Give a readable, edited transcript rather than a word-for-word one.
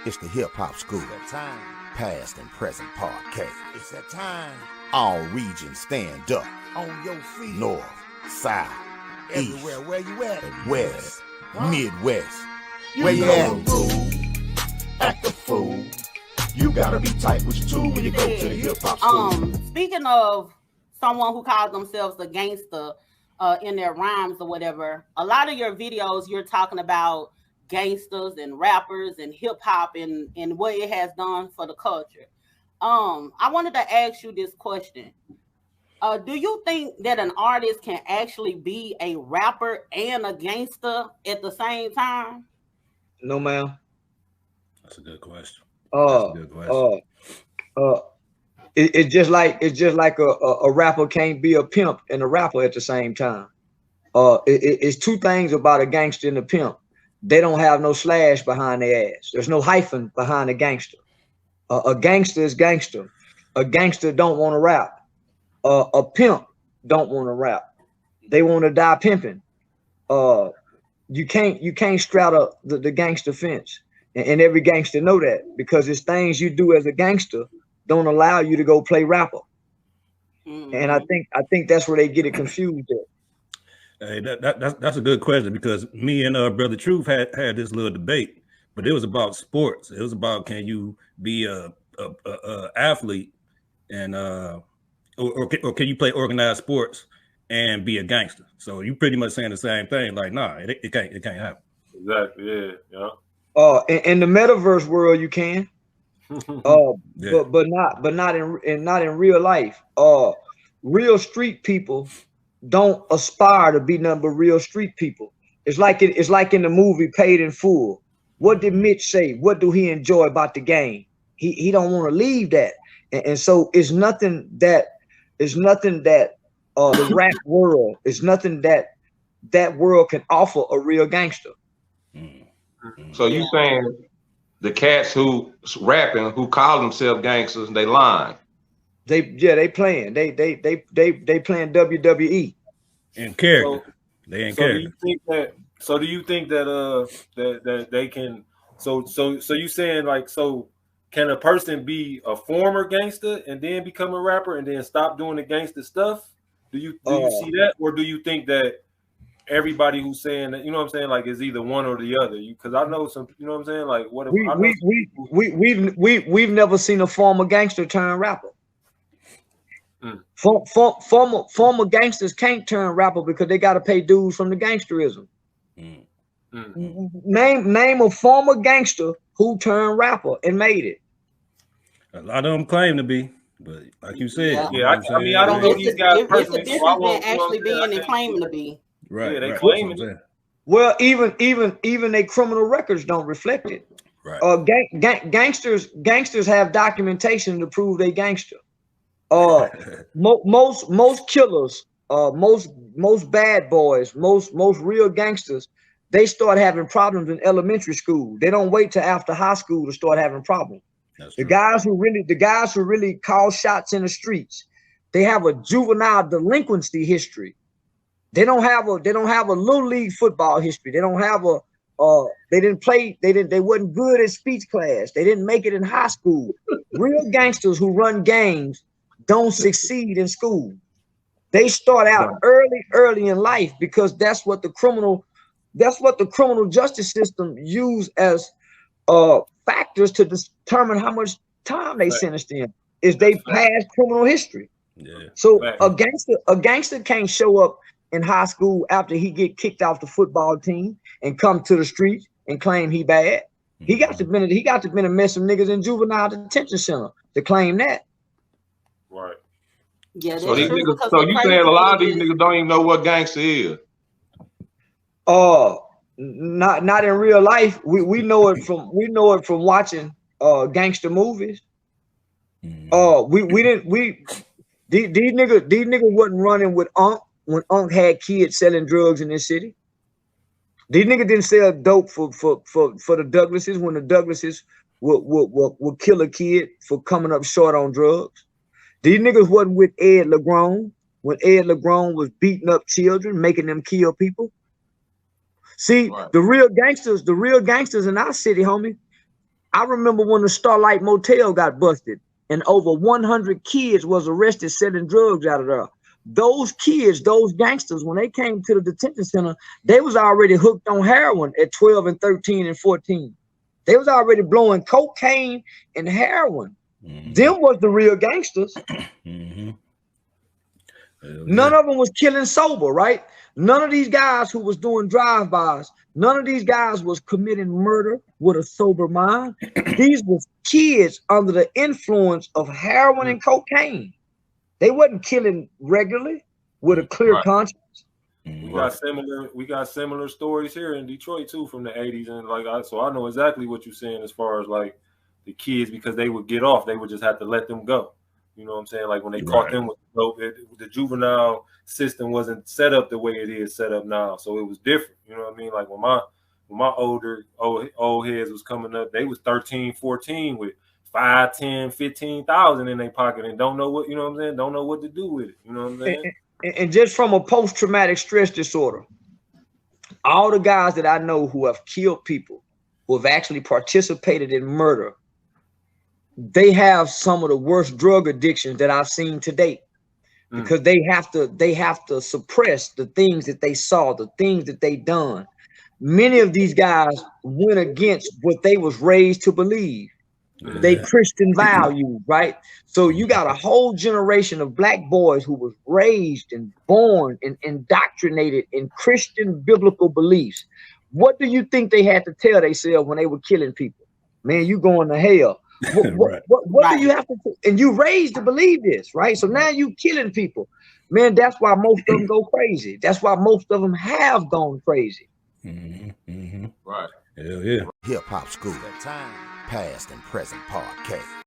It's the Hip Hop School. It's that time. Past and present podcast. It's that time. All regions stand up. On your feet. North, South, Everywhere. East, Where you at? and West, Midwest. You Where you know at? fool. Act a fool. You gotta be tight with your tool when you go to the hip hop school. Speaking of someone who calls themselves a gangster in their rhymes or whatever, a lot of your videos you're talking about gangsters and rappers and hip hop and what it has done for the culture. I wanted to ask you this question. Do you think that an artist can actually be a rapper and a gangster at the same time? No, ma'am. That's a good question. It's just like a rapper can't be a pimp and a rapper at the same time. It's two things about a gangster and a pimp. They don't have no slash behind their ass. There's no hyphen behind a gangster. A gangster is gangster. A gangster don't want to rap. A pimp don't want to rap. They want to die pimping. You can't straddle the gangster fence, and every gangster know that, because it's things you do as a gangster don't allow you to go play rapper. And I think that's where they get it confused at. Hey, that's a good question, because me and Brother Truth had this little debate, but it was about sports. It was about, can you be a athlete and or can you play organized sports and be a gangster? So you pretty much saying the same thing. Like, nah, it can't happen. Exactly. Yeah. In the metaverse world, you can. Yeah. but not in real life. Real street people don't aspire to be nothing but real street people. It's like in the movie Paid in Full. What did Mitch say? What do he enjoy about the game? He don't want to leave that, and so it's nothing that the rap world is nothing that world can offer a real gangster. So you saying the cats who rapping, who call themselves gangsters, they lying? They playing. They playing WWE. In character. They ain't character. Do you think that that they can? So you saying, like, so can a person be a former gangster and then become a rapper and then stop doing the gangster stuff? Do you see that, or do you think that everybody who's saying that, you know what I'm saying, like, is either one or the other? Because I know some, you know what I'm saying, like, what we've never seen a former gangster turn rapper. Former gangsters can't turn rapper because they got to pay dues from the gangsterism. Name a former gangster who turned rapper and made it. A lot of them claim to be, but like you said, I don't know these guys personally. It's a difference than actually being and claiming to be. Right. Yeah, they claim it. Well, even their criminal records don't reflect it. Right. Gangsters have documentation to prove they gangster. Most killers, most bad boys, most real gangsters, they start having problems in elementary school. They don't wait till after high school to start having problems. The guys who really call shots in the streets, they have a juvenile delinquency history. They don't have a little league football history. They don't have they wasn't good at speech class. They didn't make it in high school. Real gangsters who run gangs don't succeed in school. They start out early in life, because that's what the criminal justice system use as factors to determine how much time they sentenced in, is they past criminal history. Yeah. So a gangster can't show up in high school after he get kicked off the football team and come to the streets and claim he bad. He got to been a mess of niggas in juvenile detention center to claim that. Right. Yeah. So these niggas, so you saying a lot of these niggas don't even know what gangster is? Not in real life. We know it from watching gangster movies. These niggas wasn't running with Unc when Unc had kids selling drugs in this city. These niggas didn't sell dope for the Douglases when the Douglases would kill a kid for coming up short on drugs. These niggas wasn't with Ed LeGrone when Ed LeGrone was beating up children, making them kill people. See, right. the real gangsters in our city, homie, I remember when the Starlight Motel got busted and over 100 kids was arrested selling drugs out of there. Those kids, those gangsters, when they came to the detention center, they was already hooked on heroin at 12 and 13 and 14. They was already blowing cocaine and heroin. Them was the real gangsters. None of them was killing sober, right? None of these guys who was doing drive-bys, none of these guys was committing murder with a sober mind. These was kids under the influence of heroin and cocaine. They wasn't killing regularly with a clear conscience. We got similar stories here in Detroit too from the 80s, and so I know exactly what you're saying as far as like the kids, because they would get off, they would just have to let them go. You know what I'm saying? Like when they caught them with the juvenile system wasn't set up the way it is set up now, so it was different. You know what I mean? Like when my older old heads was coming up, they was 13, 14 with 5, 10, 15,000 in their pocket and don't know what, you know what I'm saying? Don't know what to do with it. You know what I'm saying? And just from a post-traumatic stress disorder, all the guys that I know who have killed people, who have actually participated in murder, they have some of the worst drug addictions that I've seen to date, because they have to suppress the things that they saw, the things that they done. Many of these guys went against what they was raised to believe. They Christian values, right? So you got a whole generation of black boys who was raised and born and indoctrinated in Christian biblical beliefs. What do you think they had to tell themselves when they were killing people? Man, you going to hell. What do you have to do? And you raised to believe this, right? So now you killing people. Man, that's why most of them go crazy. That's why most of them have gone crazy. Right. Hell yeah. Hip Hop School. Past and Present Podcast.